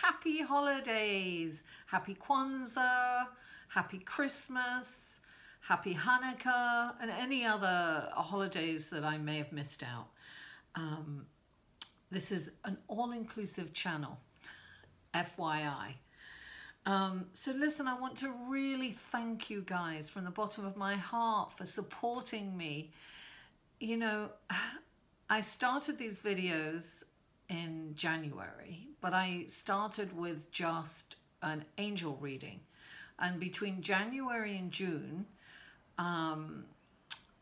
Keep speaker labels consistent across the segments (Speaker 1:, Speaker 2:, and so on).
Speaker 1: Happy holidays, happy Kwanzaa, happy Christmas, happy Hanukkah, and any other holidays that I may have missed out. This is an all-inclusive channel, FYI. So listen, I want to really thank you guys from the bottom of my heart for supporting me. You know, I started these videos in January, but I started with just an angel reading, and between January and June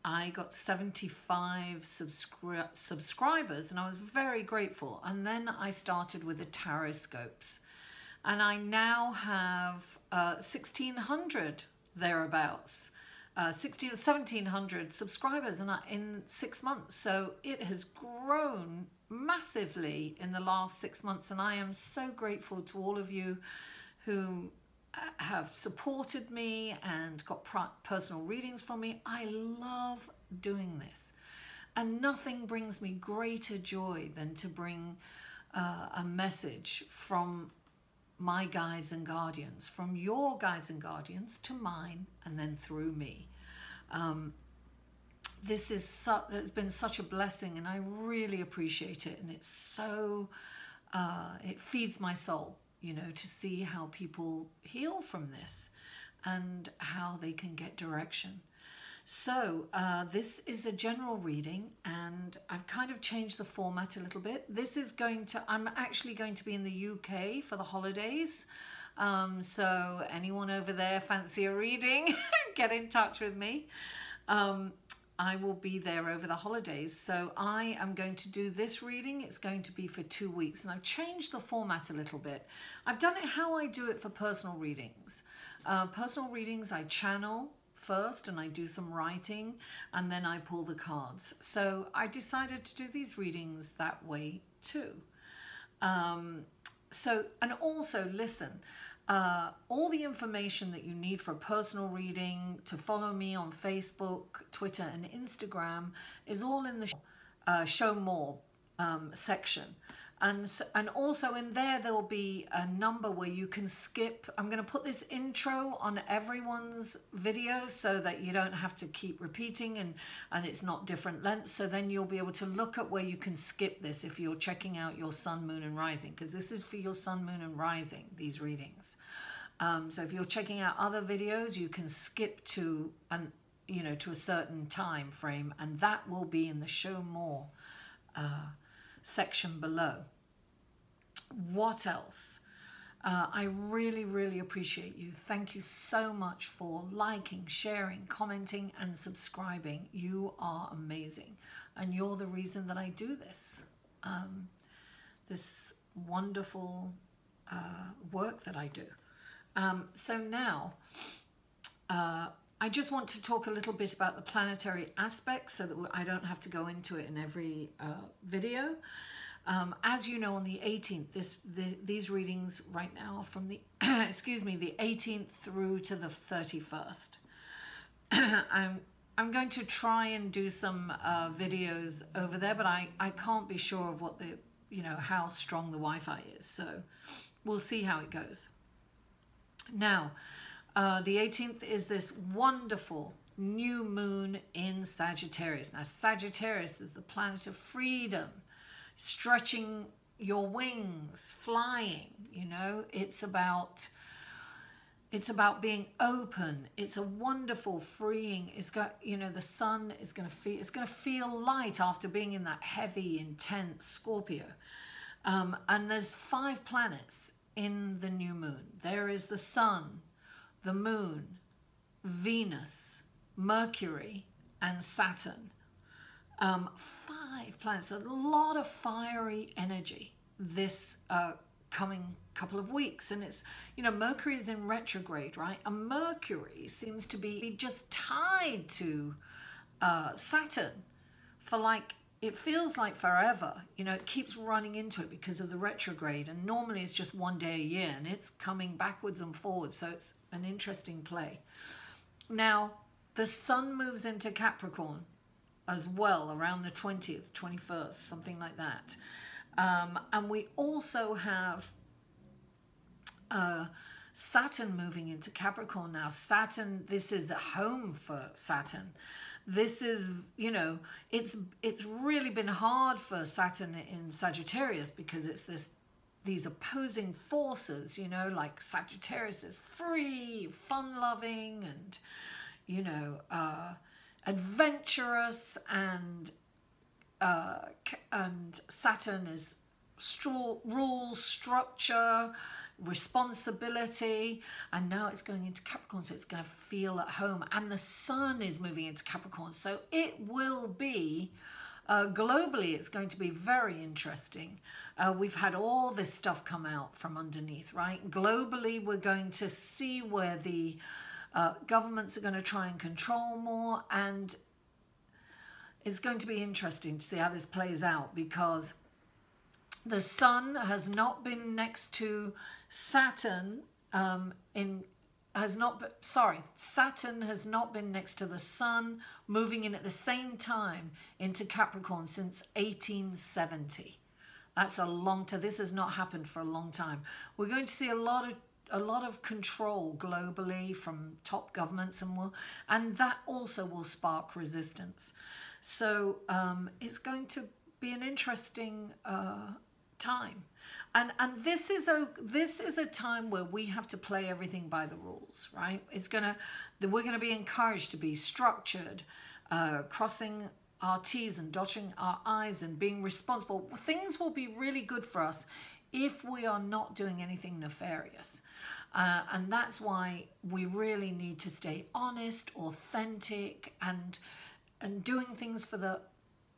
Speaker 1: I got 75 subscribers, and I was very grateful. And then I started with the tarot scopes, and I now have 1,600 thereabouts, 1,700 subscribers in 6 months. So it has grown massively in the last 6 months, and I am so grateful to all of you who have supported me and got personal readings from me. I love doing this, and nothing brings me greater joy than to bring a message from my guides and guardians, from your guides and guardians to mine, and then through me. This is it's been such a blessing, and I really appreciate it. And it's so, it feeds my soul, you know, to see how people heal from this and how they can get direction. So this is a general reading, and I've kind of changed the format a little bit. This is I'm actually going to be in the UK for the holidays. So anyone over there fancy a reading, get in touch with me. I will be there over the holidays. So I am going to do this reading. It's going to be for 2 weeks, and I've changed the format a little bit. I've done it how I do it for personal readings. Personal readings, I channel first and I do some writing, and then I pull the cards. So I decided to do these readings that way too. And also listen, all the information that you need for a personal reading, to follow me on Facebook, Twitter and Instagram, is all in the show more section. And also in there will be a number where you can skip. I'm going to put this intro on everyone's video so that you don't have to keep repeating, and it's not different lengths. So then you'll be able to look at where you can skip this if you're checking out your sun, moon and rising, because this is for your sun, moon and rising, these readings. So if you're checking out other videos, you can skip to to a certain time frame, and that will be in the show more section below. What else? I really, really appreciate you. Thank you so much for liking, sharing, commenting and subscribing. You are amazing, and you're the reason that I do this, this wonderful work that I do. So now I just want to talk a little bit about the planetary aspects so that I don't have to go into it in every video. As you know, on the 18th, these readings right now are from the, excuse me, the 18th through to the 31st. I'm going to try and do some videos over there, but I can't be sure of what the, how strong the Wi-Fi is. So we'll see how it goes. Now, the 18th is this wonderful new moon in Sagittarius. Now, Sagittarius is the planet of freedom, stretching your wings, flying, it's about being open. It's a wonderful freeing. It's got, the sun is going to feel light after being in that heavy, intense Scorpio. And there's 5 planets in the new moon. There is the sun, the moon, Venus, Mercury, and Saturn. 5 planets, a lot of fiery energy this coming couple of weeks. And it's, Mercury is in retrograde, right? And Mercury seems to be just tied to Saturn for like it feels like forever. You know, it keeps running into it because of the retrograde, and normally it's just one day a year, and it's coming backwards and forwards, so it's an interesting play. Now, the sun moves into Capricorn as well around the 20th, 21st, something like that. And we also have Saturn moving into Capricorn now. Saturn, this is a home for Saturn. This is, you know, it's really been hard for Saturn in Sagittarius because it's these opposing forces, you know, like Sagittarius is free, fun-loving, and, you know, adventurous, and Saturn is rules, structure, responsibility, and now it's going into Capricorn, so it's going to feel at home. And the sun is moving into Capricorn, so it will be globally, it's going to be very interesting. We've had all this stuff come out from underneath, right? Globally, we're going to see where the governments are going to try and control more, and it's going to be interesting to see how this plays out, because the sun has not been next to Saturn Saturn has not been next to the sun, moving in at the same time into Capricorn since 1870. That's a long time. This has not happened for a long time. We're going to see a lot of control globally from top governments, and that also will spark resistance. So it's going to be an interesting time, and this is a time where we have to play everything by the rules, right? We're gonna be encouraged to be structured, crossing our T's and dotting our I's and being responsible. Things will be really good for us if we are not doing anything nefarious, and that's why we really need to stay honest, authentic, and doing things for the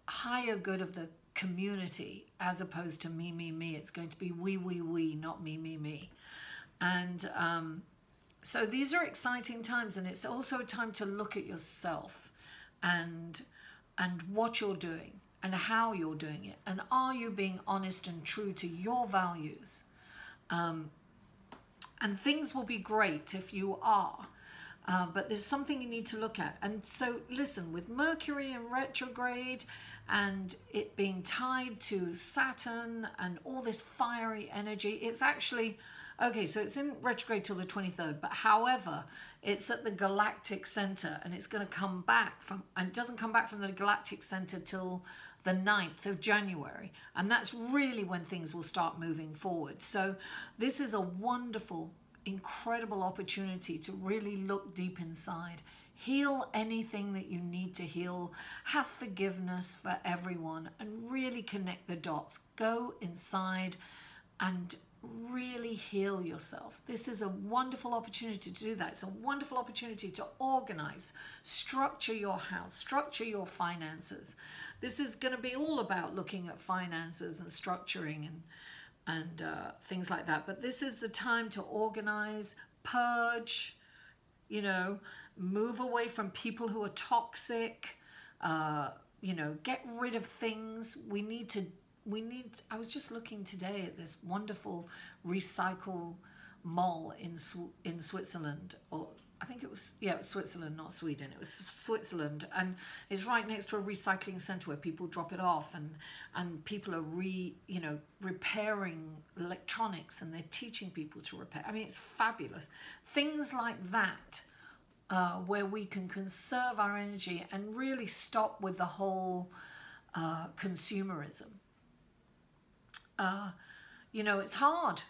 Speaker 1: higher good of the community, as opposed to me, me, me. It's going to be we, not me, me, me. And so these are exciting times, and it's also a time to look at yourself and what you're doing and how you're doing it, and are you being honest and true to your values? And things will be great if you are. But there's something you need to look at. And so listen, with Mercury in retrograde and it being tied to Saturn and all this fiery energy, it's actually, okay, so it's in retrograde till the 23rd, but however, it's at the galactic center, and it's going to come back and it doesn't come back from the galactic center till the 9th of January. And that's really when things will start moving forward. So this is a wonderful, incredible opportunity to really look deep inside, heal anything that you need to heal, have forgiveness for everyone, and really connect the dots. Go inside and really heal yourself. This is a wonderful opportunity to do that. It's a wonderful opportunity to organize, structure your house, structure your finances. This is going to be all about looking at finances and structuring and things like that. But this is the time to organize, purge, you know, move away from people who are toxic, you know, get rid of things. I was just looking today at this wonderful recycle mall in Switzerland, or I think it was Switzerland, not Sweden. It was Switzerland, and it's right next to a recycling center where people drop it off, and people are repairing electronics, and they're teaching people to repair. I mean, it's fabulous. Things like that, where we can conserve our energy and really stop with the whole consumerism. You know, it's hard.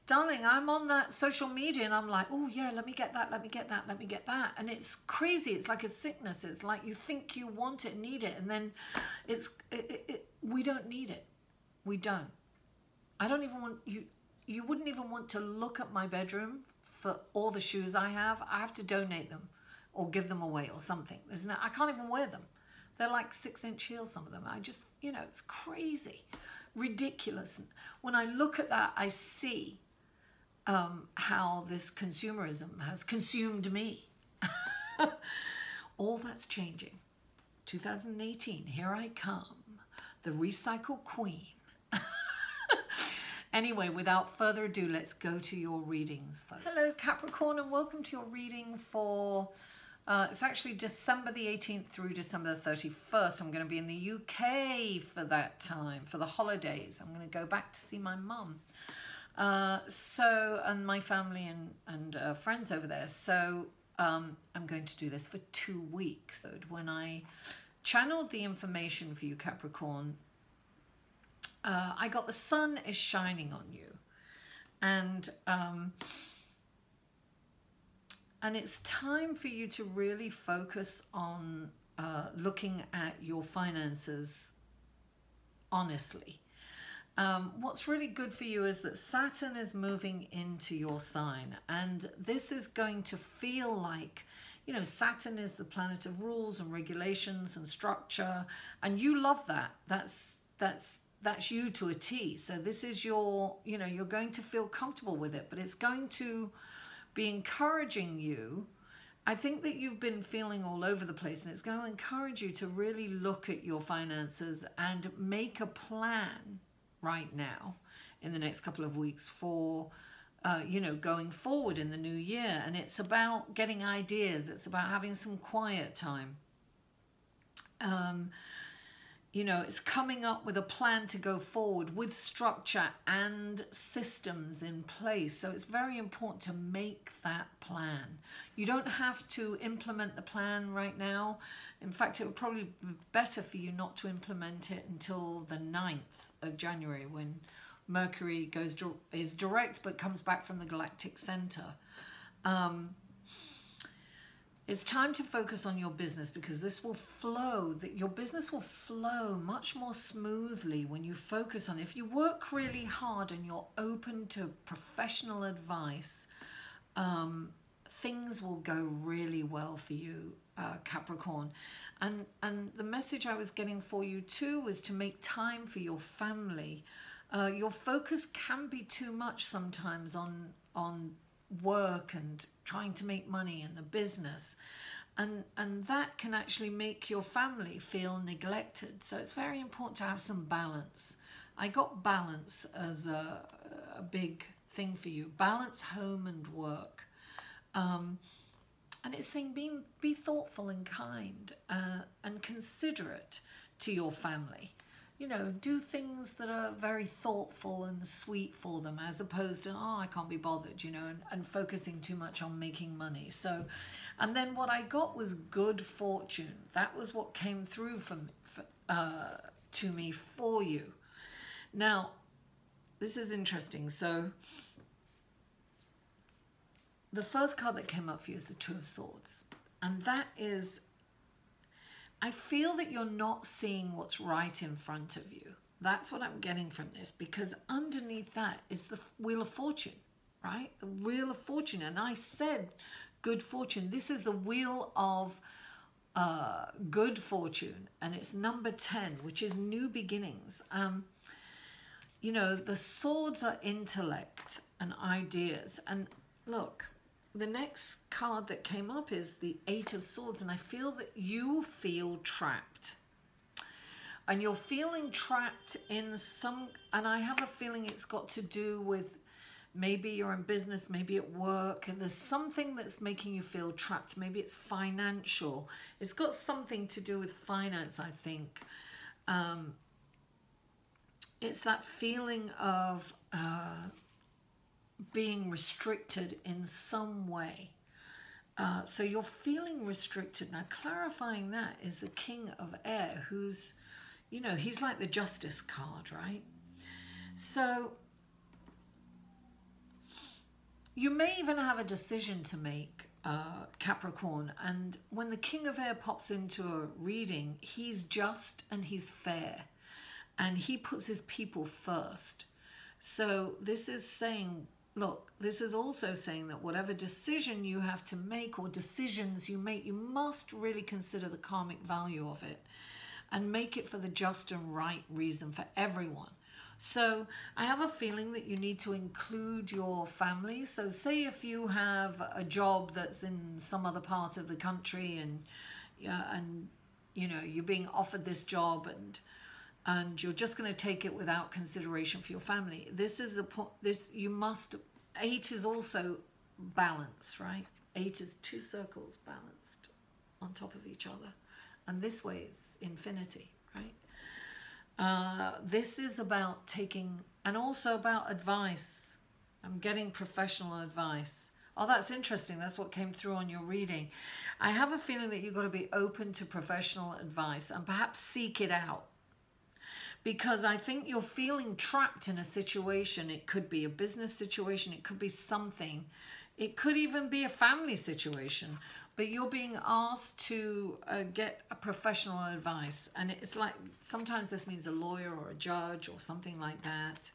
Speaker 1: Darling, I'm on that social media and I'm like, oh yeah, let me get that, let me get that, let me get that. And it's crazy. It's like a sickness. It's like you think you want it, need it, and then we don't need it. We don't. I don't even want you wouldn't even want to look at my bedroom for all the shoes I have. I have to donate them or give them away or something. I can't even wear them. They're like 6-inch heels, some of them. I just, you know, it's crazy, ridiculous. When I look at that, I see how this consumerism has consumed me. All that's changing. 2018, here I come. the recycle queen. Anyway, without further ado, let's go to your readings, folks. Hello, Capricorn, and welcome to your reading for, it's actually December the 18th through December the 31st. I'm going to be in the UK for that time, for the holidays. I'm going to go back to see my mum. And my family and friends over there. So I'm going to do this for 2 weeks. When I channeled the information for you, Capricorn, I got the sun is shining on you, and it's time for you to really focus on looking at your finances honestly. What's really good for you is that Saturn is moving into your sign, and this is going to feel like, you know, Saturn is the planet of rules and regulations and structure, and you love that. That's you to a T. So this is your, you know, you're going to feel comfortable with it, but it's going to be encouraging you. I think that you've been feeling all over the place, and it's going to encourage you to really look at your finances and make a plan right now in the next couple of weeks for, you know, going forward in the new year. And it's about getting ideas. It's about having some quiet time. You know, it's coming up with a plan to go forward with structure and systems in place. So it's very important to make that plan. You don't have to implement the plan right now. In fact, it would probably be better for you not to implement it until the 9th of January, when Mercury is direct but comes back from the galactic center. It's time to focus on your business, because this will flow, that your business will flow much more smoothly when you focus on it. If you work really hard and you're open to professional advice, things will go really well for you, Capricorn. And the message I was getting for you too was to make time for your family. Your focus can be too much sometimes on work and trying to make money in the business, and that can actually make your family feel neglected. So it's very important to have some balance. I got balance as a big thing for you. Balance home and work. And it's saying be thoughtful and kind and considerate to your family. You know, do things that are very thoughtful and sweet for them, as opposed to, oh, I can't be bothered, you know, and focusing too much on making money. So, and then what I got was good fortune. That was what came through to me for you. Now, this is interesting. So, the first card that came up for you is the Two of Swords. And that is, I feel that you're not seeing what's right in front of you. That's what I'm getting from this, because underneath that is the Wheel of Fortune, right? The Wheel of Fortune. And I said good fortune. This is the Wheel of good fortune. And it's number 10, which is new beginnings. You know, the swords are intellect and ideas. And look, the next card that came up is the Eight of Swords, and I feel that you feel trapped. And you're feeling trapped in some, and I have a feeling it's got to do with maybe you're in business, maybe at work, and there's something that's making you feel trapped. Maybe it's financial. It's got something to do with finance, I think. It's that feeling of being restricted in some way. So you're feeling restricted. Now, clarifying that is the King of Air, who's, you know, he's like the Justice card, right? So you may even have a decision to make, Capricorn. And when the King of Air pops into a reading, he's just and he's fair. And he puts his people first. So this is saying, look, this is also saying that whatever decision you have to make or decisions you make, you must really consider the karmic value of it and make it for the just and right reason for everyone. So I have a feeling that you need to include your family. So say if you have a job that's in some other part of the country and you know, you're being offered this job, and and you're just going to take it without consideration for your family. This is a point, you must, 8 is also balance, right? 8 is 2 circles balanced on top of each other. And this way it's infinity, right? This is about taking, and also about advice. I'm getting professional advice. Oh, that's interesting. That's what came through on your reading. I have a feeling that you've got to be open to professional advice and perhaps seek it out. Because I think you're feeling trapped in a situation. It could be a business situation. It could be something. It could even be a family situation. But you're being asked to get a professional advice. And it's like, sometimes this means a lawyer or a judge or something like that.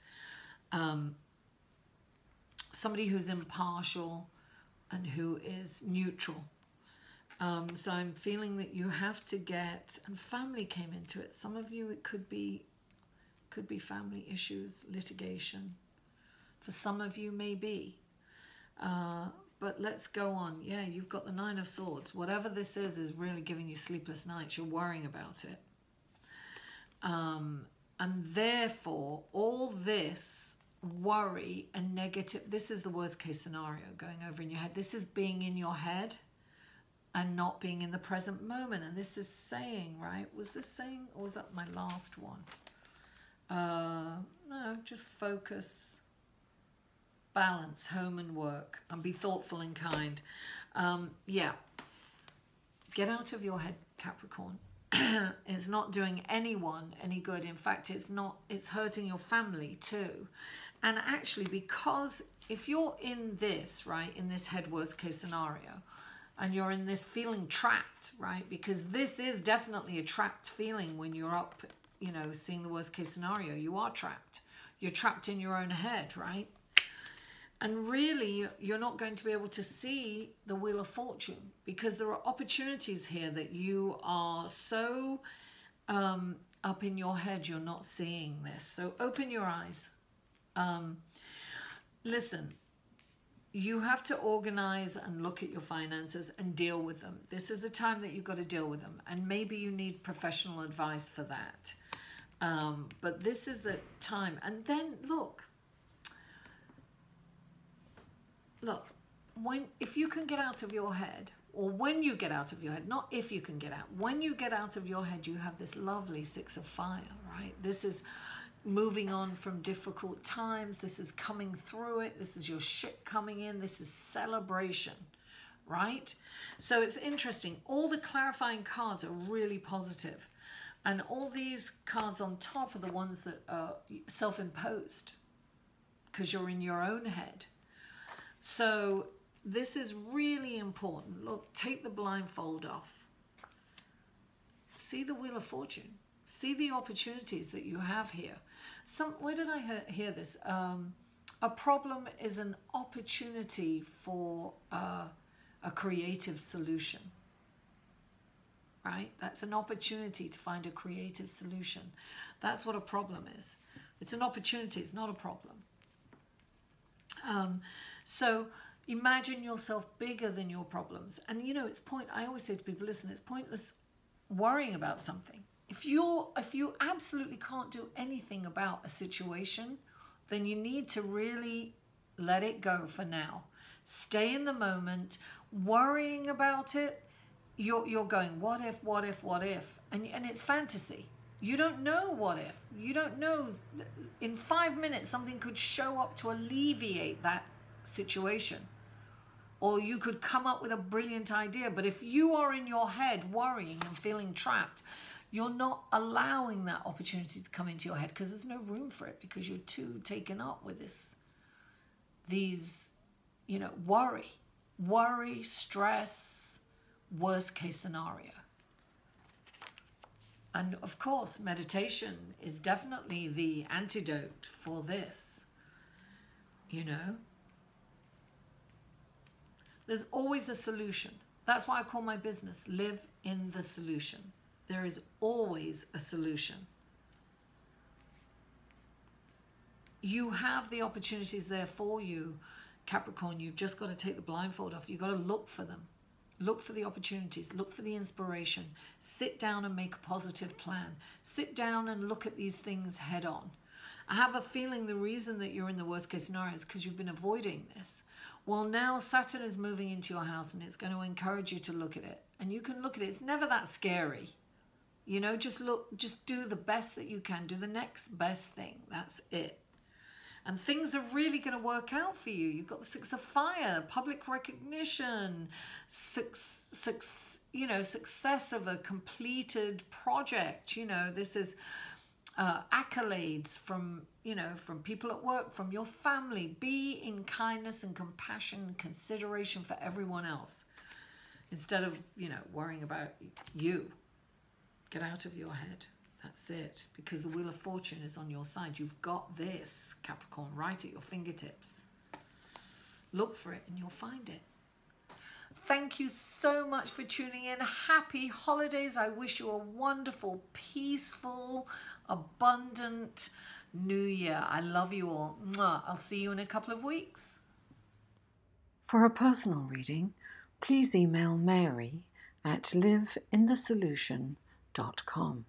Speaker 1: Somebody who's impartial and who is neutral. So I'm feeling that you have to get, and family came into it. Some of you, it could be family issues, litigation. For some of you, maybe. But let's go on. Yeah, you've got the 9 of Swords. Whatever this is really giving you sleepless nights. You're worrying about it. And therefore, all this worry and negative, this is the worst case scenario going over in your head. This is being in your head and not being in the present moment. And this is saying, right? Was this saying, or was that my last one? No, just focus, balance, home and work, and be thoughtful and kind. Yeah, get out of your head, Capricorn. It's not doing anyone any good. In fact, it's hurting your family too. And actually, because if you're in this, right, in this head worst case scenario, and you're in this feeling trapped, right, because this is definitely a trapped feeling when you're up, you know, seeing the worst case scenario. You are trapped. You're trapped in your own head, right? And really, you're not going to be able to see the Wheel of Fortune, because there are opportunities here that you are so up in your head, you're not seeing this. So open your eyes. Listen, you have to organize and look at your finances and deal with them. This is a time that you've got to deal with them. And maybe you need professional advice for that. But this is a time. And then look, if you can get out of your head, or when you get out of your head, not if you can get out, when you get out of your head, you have this lovely 6 of Fire, right? This is moving on from difficult times. This is coming through it. This is your shit coming in. This is celebration, right? So it's interesting. All the clarifying cards are really positive. And all these cards on top are the ones that are self-imposed, because you're in your own head. So this is really important. Look, take the blindfold off. See the Wheel of Fortune. See the opportunities that you have here. Where did I hear this? A problem is an opportunity for a creative solution. Right? That's an opportunity to find a creative solution. That's what a problem is. It's an opportunity. It's not a problem. So imagine yourself bigger than your problems. And you know, I always say to people, listen, it's pointless worrying about something. If you absolutely can't do anything about a situation, then you need to really let it go for now. Stay in the moment. Worrying about it, you're going, what if, what if, what if? And it's fantasy. You don't know what if. You don't know. In 5 minutes, something could show up to alleviate that situation. Or you could come up with a brilliant idea. But if you are in your head worrying and feeling trapped, you're not allowing that opportunity to come into your head, because there's no room for it, because you're too taken up with these, you know, worry, stress, worst case scenario. And of course, meditation is definitely the antidote for this, you know. There's always a solution. That's why I call my business Live in the Solution. There is always a solution. You have the opportunities there for you, Capricorn. You've just got to take the blindfold off. You've got to look for them. Look for the opportunities, look for the inspiration. Sit down and make a positive plan. Sit down and look at these things head on. I have a feeling the reason that you're in the worst case scenario is because you've been avoiding this. Well, now Saturn is moving into your house and it's going to encourage you to look at it. And you can look at it. It's never that scary. You know, just look, just do the best that you can. Do the next best thing. That's it. And things are really going to work out for you. You've got the Six of Fire, public recognition, success of a completed project. You know, this is accolades from people at work, from your family. Be in kindness and compassion and consideration for everyone else instead of, worrying about you. Get out of your head. That's it. Because the Wheel of Fortune is on your side. You've got this, Capricorn, right at your fingertips. Look for it and you'll find it. Thank you so much for tuning in. Happy holidays. I wish you a wonderful, peaceful, abundant new year. I love you all. Mwah. I'll see you in a couple of weeks. For a personal reading, please email Mary at liveinthesolution.com.